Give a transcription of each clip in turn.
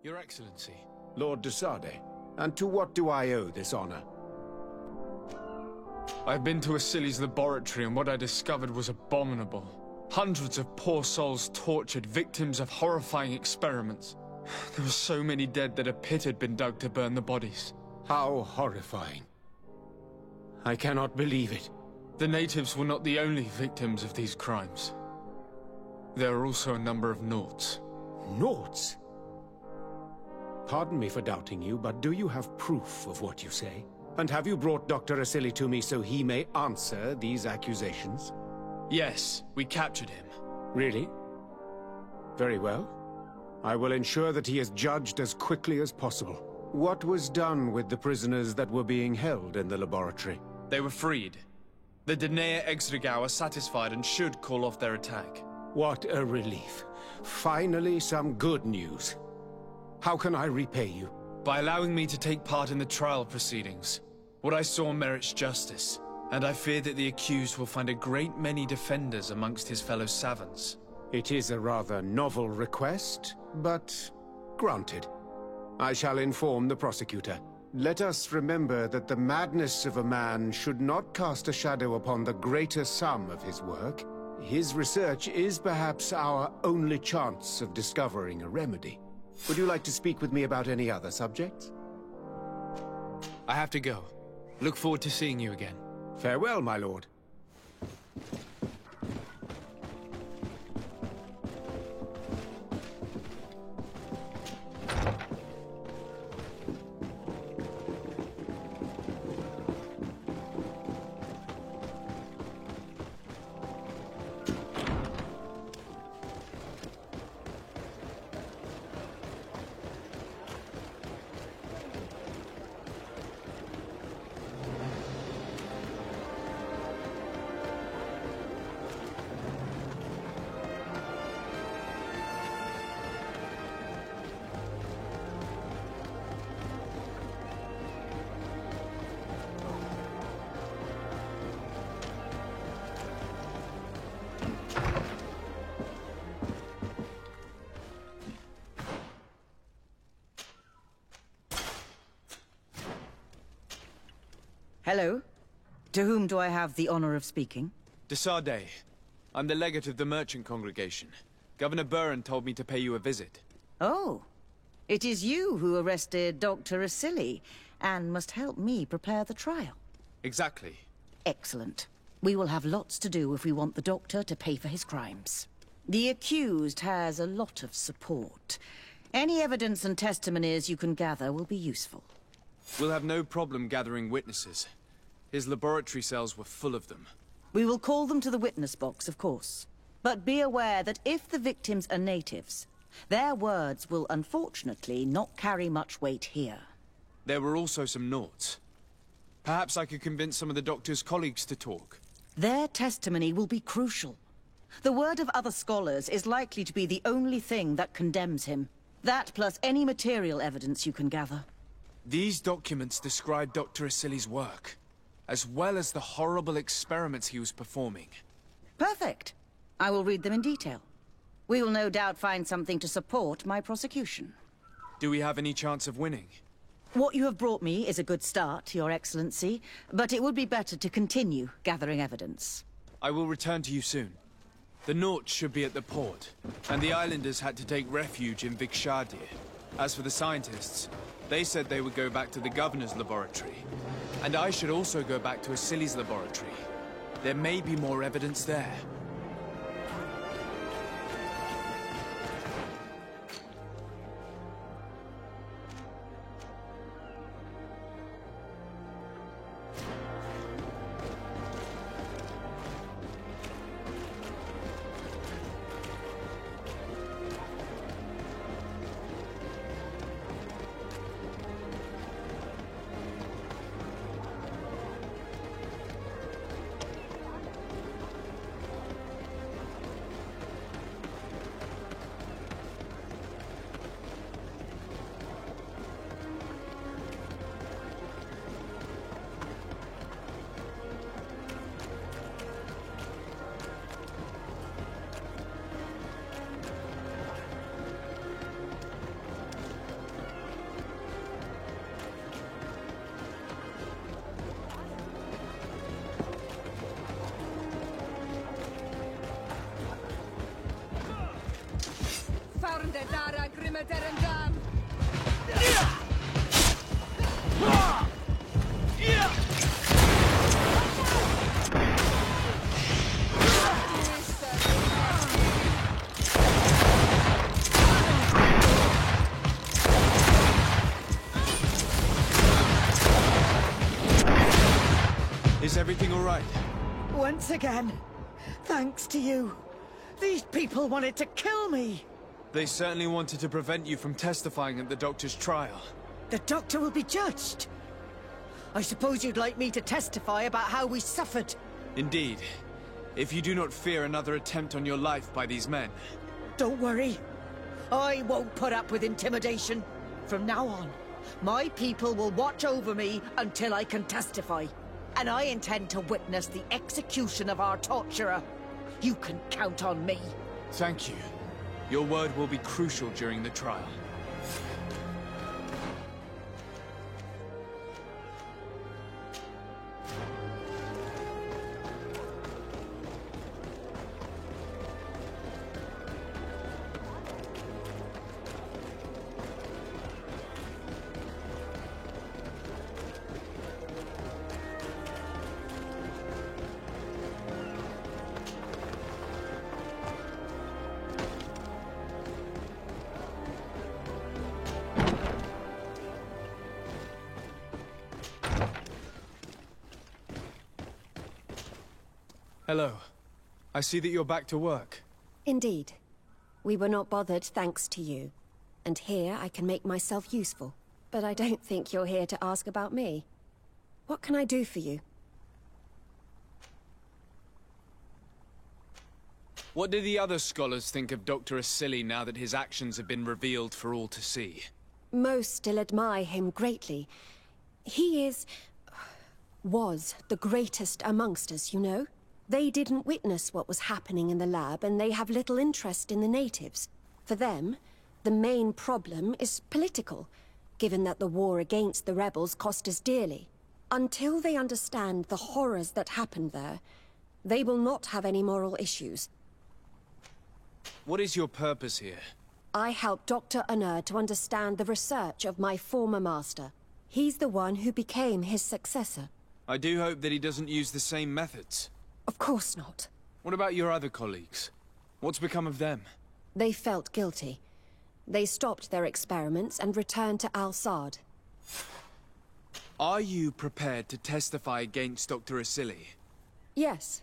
Your Excellency. Lord de Sade, and to what do I owe this honor? I've been to Asili's laboratory and what I discovered was abominable. Hundreds of poor souls tortured, victims of horrifying experiments. There were so many dead that a pit had been dug to burn the bodies. How horrifying. I cannot believe it. The natives were not the only victims of these crimes. There are also a number of Nauts. Nauts? Pardon me for doubting you, but do you have proof of what you say? And have you brought Dr. Asili to me so he may answer these accusations? Yes, we captured him. Really? Very well. I will ensure that he is judged as quickly as possible. What was done with the prisoners that were being held in the laboratory? They were freed. The Dinea Exregao are satisfied and should call off their attack. What a relief. Finally, some good news. How can I repay you? By allowing me to take part in the trial proceedings. What I saw merits justice, and I fear that the accused will find a great many defenders amongst his fellow savants. It is a rather novel request, but granted. I shall inform the prosecutor. Let us remember that the madness of a man should not cast a shadow upon the greater sum of his work. His research is perhaps our only chance of discovering a remedy. Would you like to speak with me about any other subjects? I have to go. Look forward to seeing you again. Farewell, my lord. Hello. To whom do I have the honor of speaking? De Sade. I'm the legate of the merchant congregation. Governor Buran told me to pay you a visit. Oh. It is you who arrested Dr. Asili, and must help me prepare the trial. Exactly. Excellent. We will have lots to do if we want the doctor to pay for his crimes. The accused has a lot of support. Any evidence and testimonies you can gather will be useful. We'll have no problem gathering witnesses. His laboratory cells were full of them. We will call them to the witness box, of course. But be aware that if the victims are natives, their words will unfortunately not carry much weight here. There were also some Nauts. Perhaps I could convince some of the doctor's colleagues to talk. Their testimony will be crucial. The word of other scholars is likely to be the only thing that condemns him. That plus any material evidence you can gather. These documents describe Dr. Asili's work, as well as the horrible experiments he was performing. Perfect. I will read them in detail. We will no doubt find something to support my prosecution. Do we have any chance of winning? What you have brought me is a good start, Your Excellency, but it would be better to continue gathering evidence. I will return to you soon. The Nauts should be at the port, and the islanders had to take refuge in Vikshadir. As for the scientists, they said they would go back to the governor's laboratory. And I should also go back to Asili's laboratory. There may be more evidence there. everything all right? Once again, thanks to you. These people wanted to kill me. They certainly wanted to prevent you from testifying at the Doctor's trial. The Doctor will be judged. I suppose you'd like me to testify about how we suffered. Indeed. If you do not fear another attempt on your life by these men. Don't worry. I won't put up with intimidation. From now on, my people will watch over me until I can testify. And I intend to witness the execution of our torturer. You can count on me. Thank you. Your word will be crucial during the trial. Hello. I see that you're back to work. Indeed. We were not bothered thanks to you. And here I can make myself useful. But I don't think you're here to ask about me. What can I do for you? What do the other scholars think of Dr. Asili now that his actions have been revealed for all to see? Most still admire him greatly. He was the greatest amongst us, you know? They didn't witness what was happening in the lab, and they have little interest in the natives. For them, the main problem is political, given that the war against the rebels cost us dearly. Until they understand the horrors that happened there, they will not have any moral issues. What is your purpose here? I helped Dr. Unur to understand the research of my former master. He's the one who became his successor. I do hope that he doesn't use the same methods. Of course not. What about your other colleagues? What's become of them? They felt guilty. They stopped their experiments and returned to Al-Sad. Are you prepared to testify against Dr. Asili? Yes.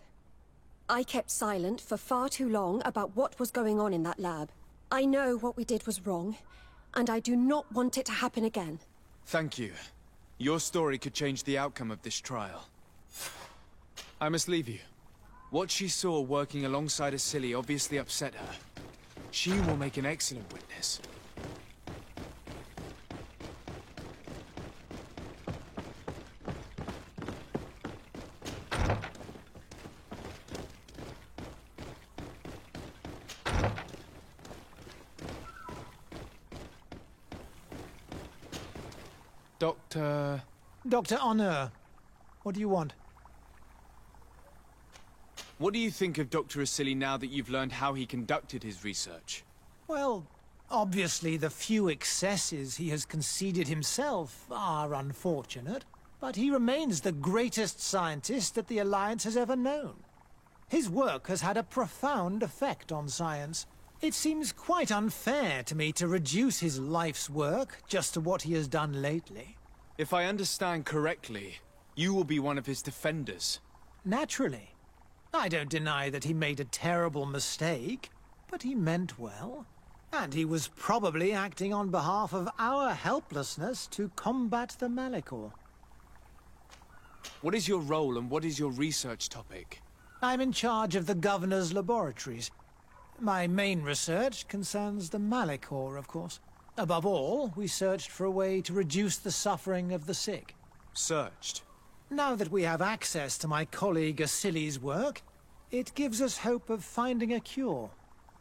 I kept silent for far too long about what was going on in that lab. I know what we did was wrong, and I do not want it to happen again. Thank you. Your story could change the outcome of this trial. I must leave you. What she saw working alongside Asili obviously upset her. She will make an excellent witness. Doctor Unur, what do you want? What do you think of Dr. Asili now that you've learned how he conducted his research? Well, obviously the few excesses he has conceded himself are unfortunate, but he remains the greatest scientist that the Alliance has ever known. His work has had a profound effect on science. It seems quite unfair to me to reduce his life's work just to what he has done lately. If I understand correctly, you will be one of his defenders. Naturally. I don't deny that he made a terrible mistake, but he meant well. And he was probably acting on behalf of our helplessness to combat the Malachor. What is your role and what is your research topic? I'm in charge of the Governor's laboratories. My main research concerns the Malachor, of course. Above all, we searched for a way to reduce the suffering of the sick. Searched? Now that we have access to my colleague Asili's work, it gives us hope of finding a cure.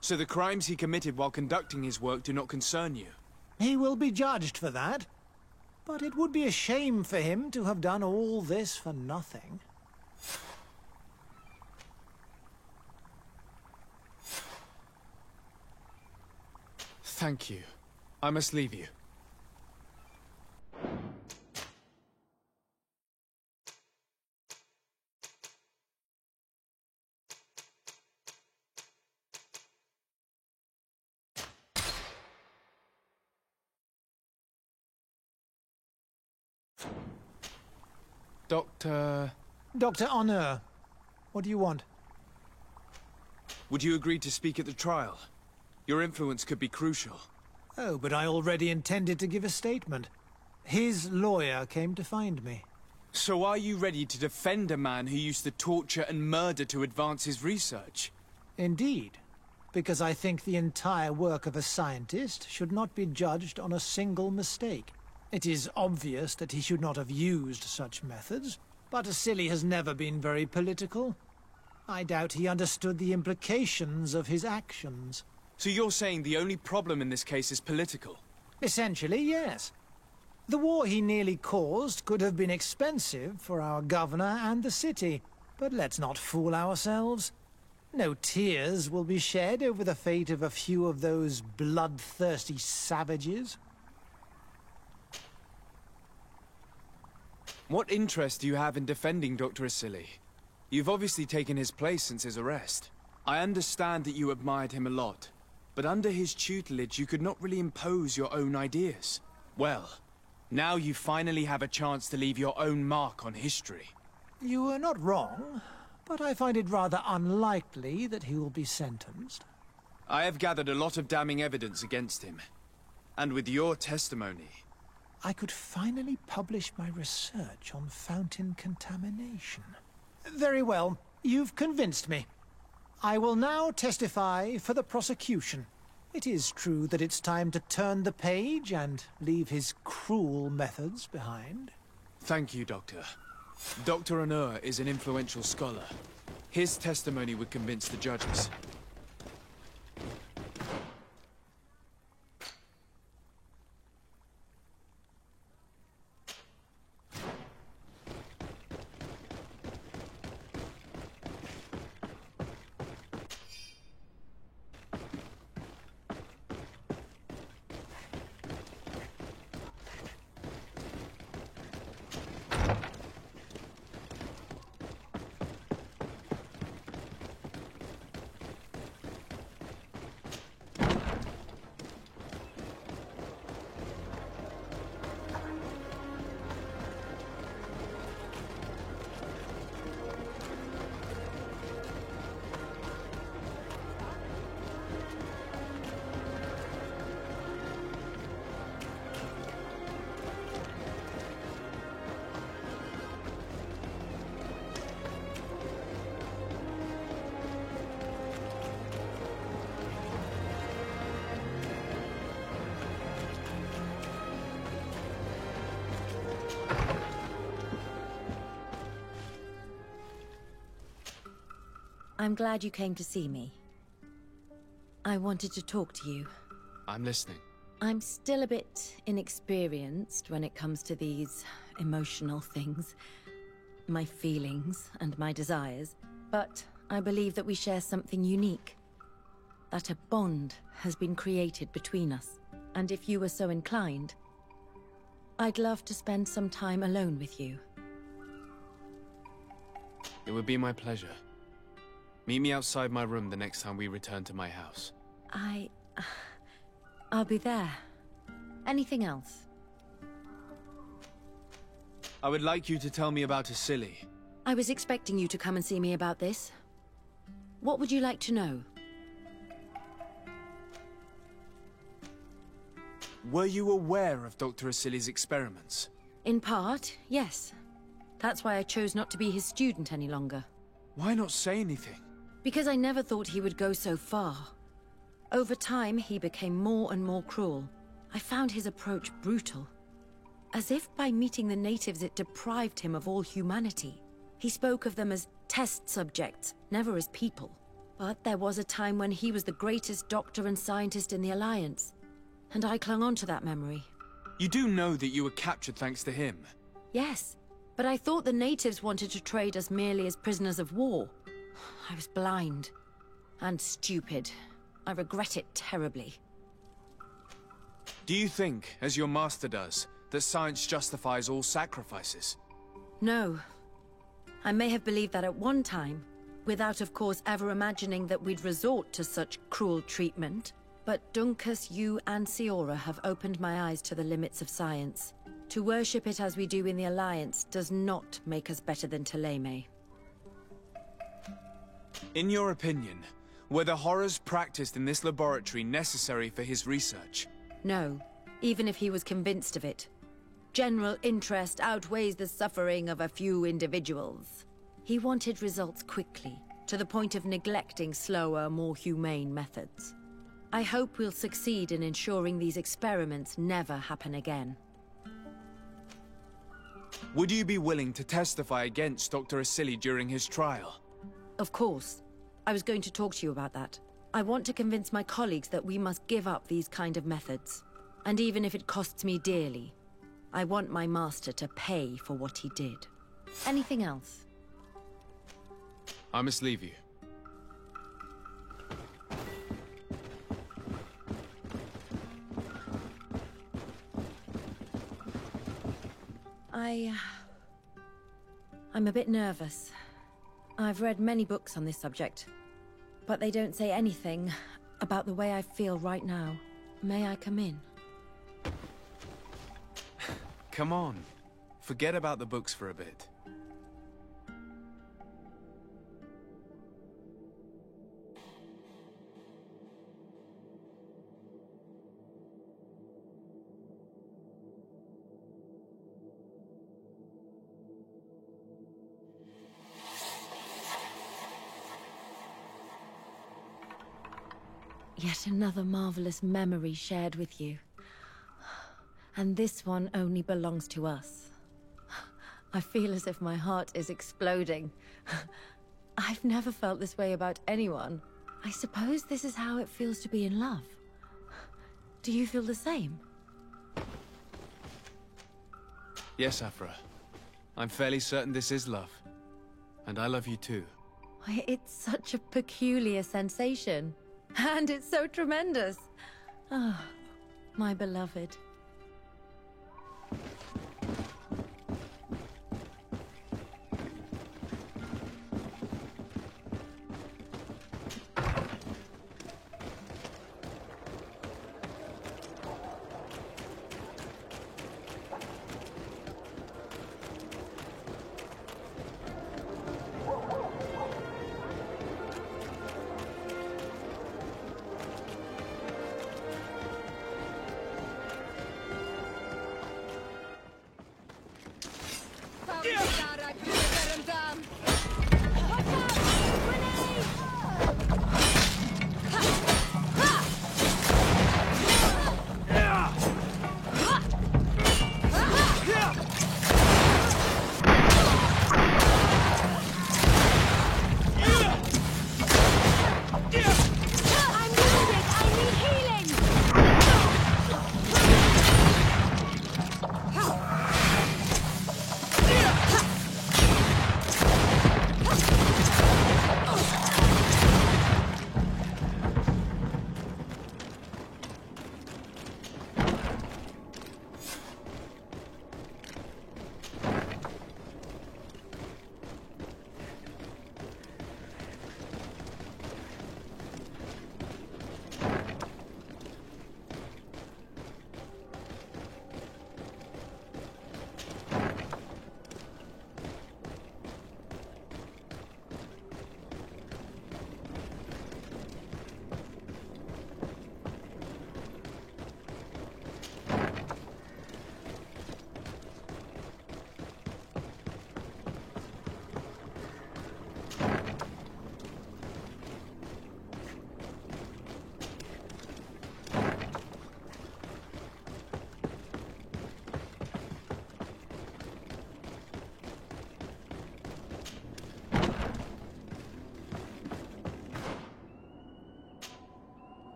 So the crimes he committed while conducting his work do not concern you? He will be judged for that. But it would be a shame for him to have done all this for nothing. Thank you. I must leave you. Dr. Dr. Honor, what do you want? Would you agree to speak at the trial? Your influence could be crucial. Oh, but I already intended to give a statement. His lawyer came to find me. So are you ready to defend a man who used to torture and murder to advance his research? Indeed, because I think the entire work of a scientist should not be judged on a single mistake. It is obvious that he should not have used such methods, but Asili has never been very political. I doubt he understood the implications of his actions. So you're saying the only problem in this case is political? Essentially, yes. The war he nearly caused could have been expensive for our governor and the city, but let's not fool ourselves. No tears will be shed over the fate of a few of those bloodthirsty savages. What interest do you have in defending Dr. Asili? You've obviously taken his place since his arrest. I understand that you admired him a lot, but under his tutelage you could not really impose your own ideas. Well, now you finally have a chance to leave your own mark on history. You are not wrong, but I find it rather unlikely that he will be sentenced. I have gathered a lot of damning evidence against him. And with your testimony... I could finally publish my research on fountain contamination. Very well, you've convinced me. I will now testify for the prosecution. It is true that it's time to turn the page and leave his cruel methods behind. Thank you, Doctor. Dr. Honor is an influential scholar. His testimony would convince the judges. I'm glad you came to see me. I wanted to talk to you. I'm listening. I'm still a bit inexperienced when it comes to these emotional things. My feelings and my desires. But I believe that we share something unique. That a bond has been created between us. And if you were so inclined, I'd love to spend some time alone with you. It would be my pleasure. Meet me outside my room the next time we return to my house. I'll be there. Anything else? I would like you to tell me about Asili. I was expecting you to come and see me about this. What would you like to know? Were you aware of Dr. Asili's experiments? In part, yes. That's why I chose not to be his student any longer. Why not say anything? Because I never thought he would go so far. Over time, he became more and more cruel. I found his approach brutal. As if by meeting the natives it deprived him of all humanity. He spoke of them as test subjects, never as people. But there was a time when he was the greatest doctor and scientist in the Alliance. And I clung on to that memory. You do know that you were captured thanks to him? Yes, but I thought the natives wanted to trade us merely as prisoners of war. I was blind. And stupid. I regret it terribly. Do you think, as your master does, that science justifies all sacrifices? No. I may have believed that at one time, without of course ever imagining that we'd resort to such cruel treatment. But Dunkus, you and Siora have opened my eyes to the limits of science, To worship it as we do in the Alliance does not make us better than Thélème. In your opinion, were the horrors practiced in this laboratory necessary for his research? No, even if he was convinced of it. General interest outweighs the suffering of a few individuals. He wanted results quickly, to the point of neglecting slower, more humane methods. I hope we'll succeed in ensuring these experiments never happen again. Would you be willing to testify against Dr. Asili during his trial? Of course. I was going to talk to you about that. I want to convince my colleagues that we must give up these kind of methods. And even if it costs me dearly, I want my master to pay for what he did. Anything else? I must leave you. I'm a bit nervous. I've read many books on this subject, but they don't say anything about the way I feel right now. May I come in? Come on. Forget about the books for a bit. Yet another marvelous memory shared with you. And this one only belongs to us. I feel as if my heart is exploding. I've never felt this way about anyone. I suppose this is how it feels to be in love. Do you feel the same? Yes, Afra. I'm fairly certain this is love. And I love you too. It's such a peculiar sensation. And it's so tremendous. Ah, my beloved.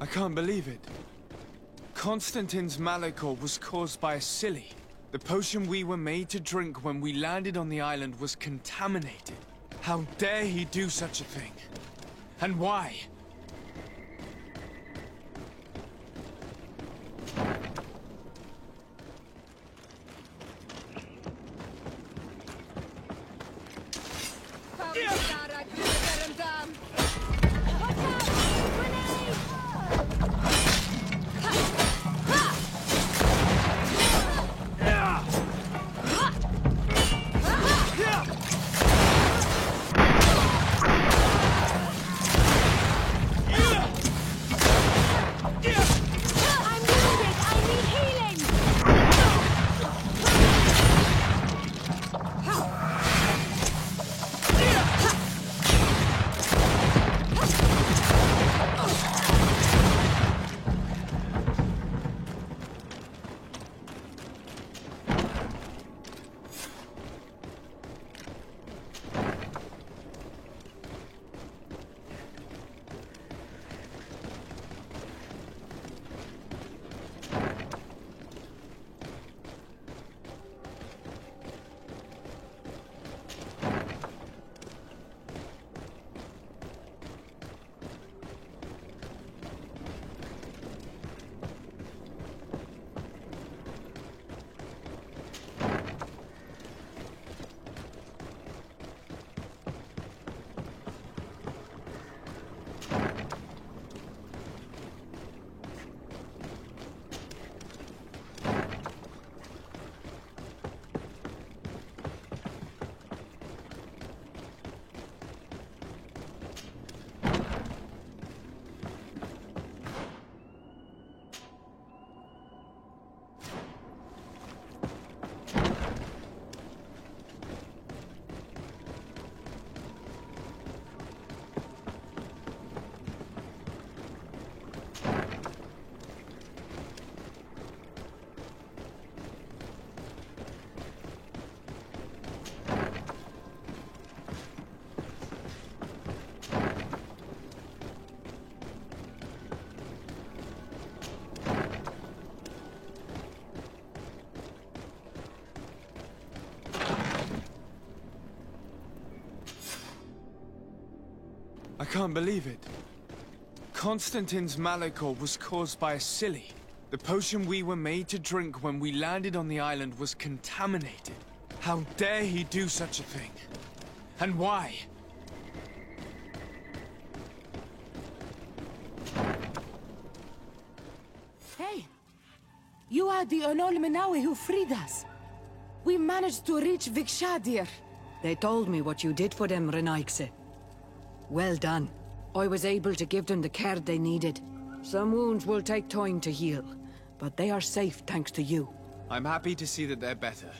I can't believe it. Constantine's Malachor was caused by a silly. The potion we were made to drink when we landed on the island was contaminated. How dare he do such a thing? And why? I can't believe it. Constantine's Malachor was caused by a silly. The potion we were made to drink when we landed on the island was contaminated. How dare he do such a thing? And why? Hey! You are the Onol Menawi who freed us. We managed to reach Vikshadir. They told me what you did for them, Renaigse. Well done. I was able to give them the care they needed. Some wounds will take time to heal, but they are safe thanks to you. I'm happy to see that they're better.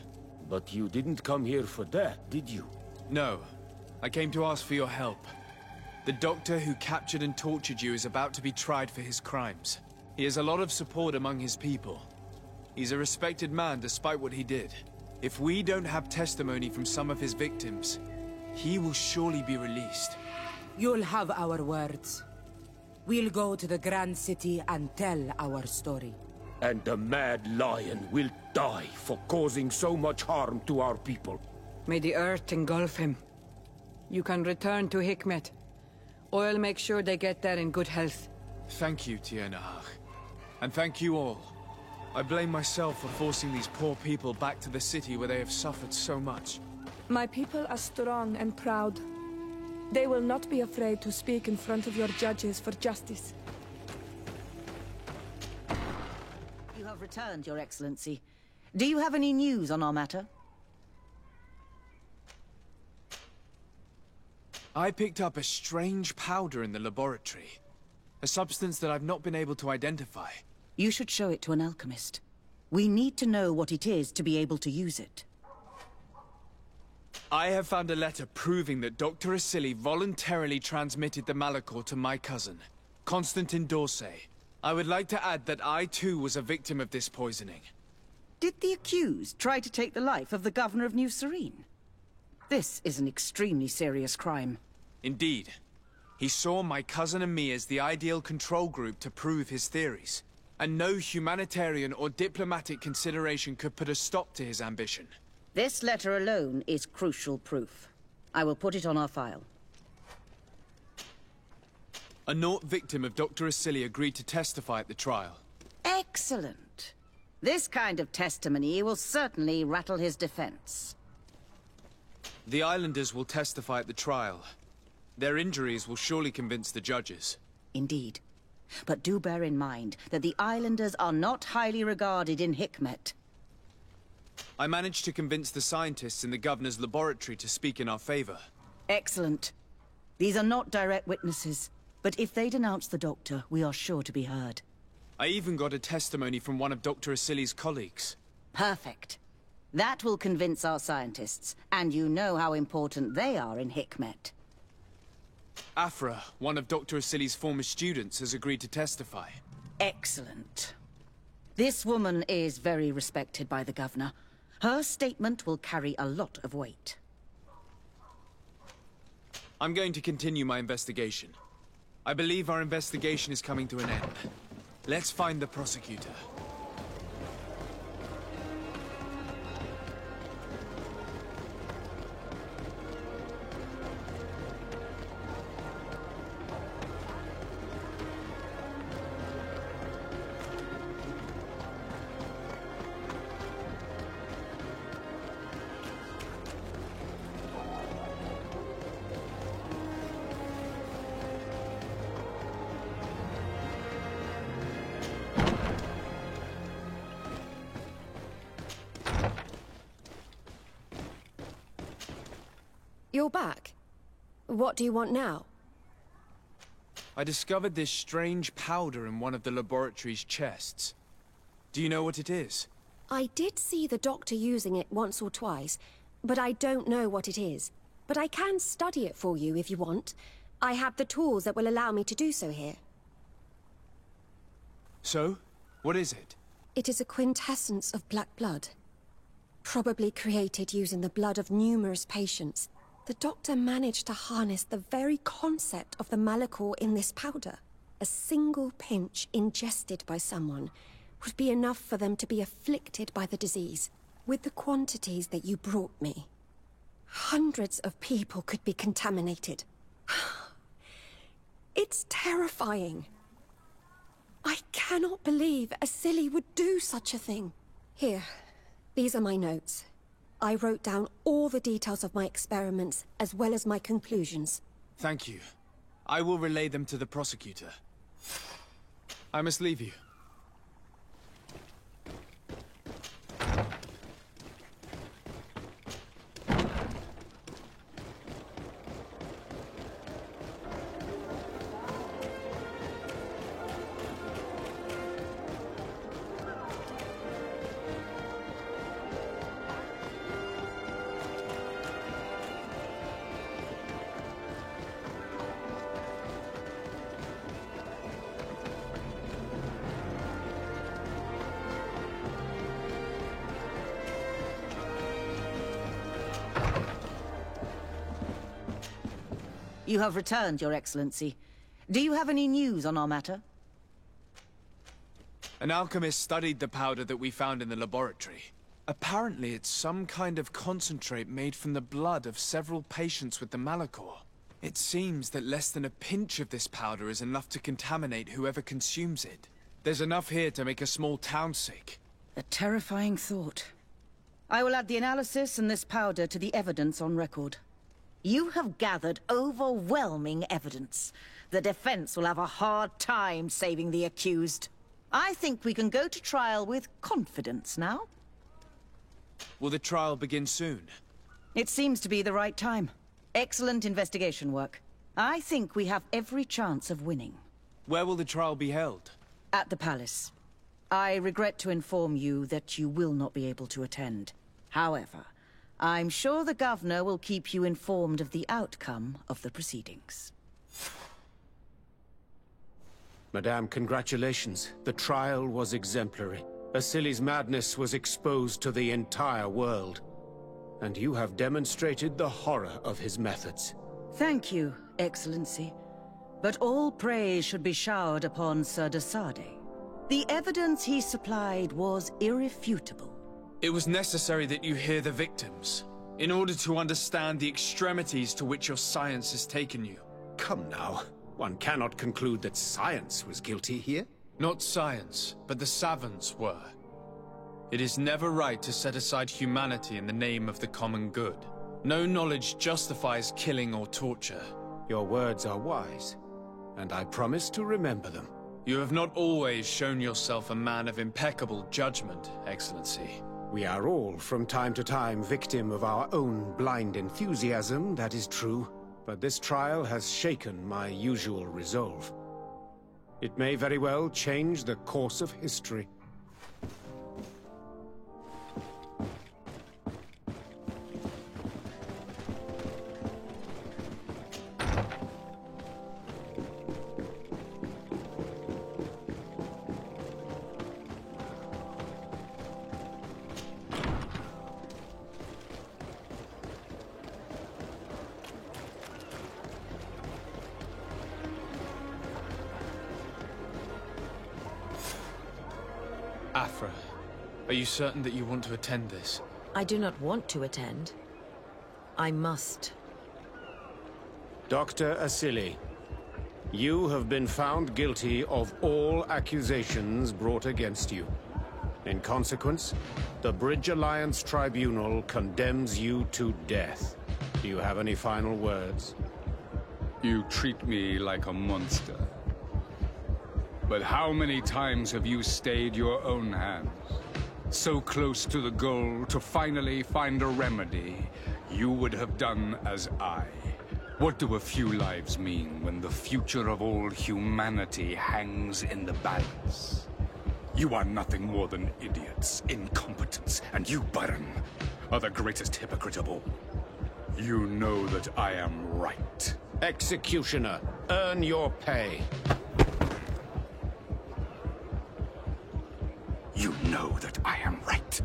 But you didn't come here for that, did you? No. I came to ask for your help. The doctor who captured and tortured you is about to be tried for his crimes. He has a lot of support among his people. He's a respected man despite what he did. If we don't have testimony from some of his victims, he will surely be released. You'll have our words. We'll go to the Grand City and tell our story. And the Mad Lion will die for causing so much harm to our people. May the earth engulf him. You can return to Hikmet. I'll make sure they get there in good health. Thank you, Tiernahach. And thank you all. I blame myself for forcing these poor people back to the city where they have suffered so much. My people are strong and proud. They will not be afraid to speak in front of your judges for justice. You have returned, Your Excellency. Do you have any news on our matter? I picked up a strange powder in the laboratory. A substance that I've not been able to identify. You should show it to an alchemist. We need to know what it is to be able to use it. I have found a letter proving that Dr. Asili voluntarily transmitted the Malachor to my cousin, Constantine d'Orsay. I would like to add that I too was a victim of this poisoning. Did the accused try to take the life of the governor of New Serene? This is an extremely serious crime. Indeed. He saw my cousin and me as the ideal control group to prove his theories. And no humanitarian or diplomatic consideration could put a stop to his ambition. This letter alone is crucial proof. I will put it on our file. A Nort victim of Dr. Asili agreed to testify at the trial. Excellent. This kind of testimony will certainly rattle his defense. The Islanders will testify at the trial. Their injuries will surely convince the judges. Indeed. But do bear in mind that the Islanders are not highly regarded in Hikmet. I managed to convince the scientists in the Governor's laboratory to speak in our favor. Excellent. These are not direct witnesses, but if they denounce the Doctor, we are sure to be heard. I even got a testimony from one of Dr. Asili's colleagues. Perfect. That will convince our scientists, and you know how important they are in Hikmet. Afra, one of Dr. Asili's former students, has agreed to testify. Excellent. This woman is very respected by the Governor. Her statement will carry a lot of weight. I'm going to continue my investigation. I believe our investigation is coming to an end. Let's find the prosecutor. You're back. What do you want now? I discovered this strange powder in one of the laboratory's chests. Do you know what it is? I did see the Doctor using it once or twice, but I don't know what it is. But I can study it for you if you want. I have the tools that will allow me to do so here. So? What is it? It is a quintessence of black blood. Probably created using the blood of numerous patients. The Doctor managed to harness the very concept of the Malachor in this powder. A single pinch ingested by someone would be enough for them to be afflicted by the disease. With the quantities that you brought me, hundreds of people could be contaminated. It's terrifying. I cannot believe Asili would do such a thing. Here, these are my notes. I wrote down all the details of my experiments, as well as my conclusions. Thank you. I will relay them to the prosecutor. I must leave you. You have returned, Your Excellency. Do you have any news on our matter? An alchemist studied the powder that we found in the laboratory. Apparently it's some kind of concentrate made from the blood of several patients with the Malachor. It seems that less than a pinch of this powder is enough to contaminate whoever consumes it. There's enough here to make a small town sick. A terrifying thought. I will add the analysis and this powder to the evidence on record. You have gathered overwhelming evidence. The defense will have a hard time saving the accused. I think we can go to trial with confidence now. Will the trial begin soon? It seems to be the right time. Excellent investigation work. I think we have every chance of winning. Where will the trial be held? At the palace. I regret to inform you that you will not be able to attend. However, I'm sure the Governor will keep you informed of the outcome of the proceedings. Madame, congratulations. The trial was exemplary. Asili's madness was exposed to the entire world. And you have demonstrated the horror of his methods. Thank you, Excellency. But all praise should be showered upon Sir de Sardet. The evidence he supplied was irrefutable. It was necessary that you hear the victims, in order to understand the extremities to which your science has taken you. Come now. One cannot conclude that science was guilty here. Not science, but the savants were. It is never right to set aside humanity in the name of the common good. No knowledge justifies killing or torture. Your words are wise, and I promise to remember them. You have not always shown yourself a man of impeccable judgment, Excellency. We are all, from time to time, victim of our own blind enthusiasm, that is true. But this trial has shaken my usual resolve. It may very well change the course of history. Afra, are you certain that you want to attend this? I do not want to attend. I must. Dr. Asili, you have been found guilty of all accusations brought against you. In consequence, the Bridge Alliance Tribunal condemns you to death. Do you have any final words? You treat me like a monster. But how many times have you stayed your own hands? So close to the goal to finally find a remedy, you would have done as I. What do a few lives mean when the future of all humanity hangs in the balance? You are nothing more than idiots, incompetents, and you, Baron, are the greatest hypocrite of all. You know that I am right. Executioner, earn your pay. You know that I am right.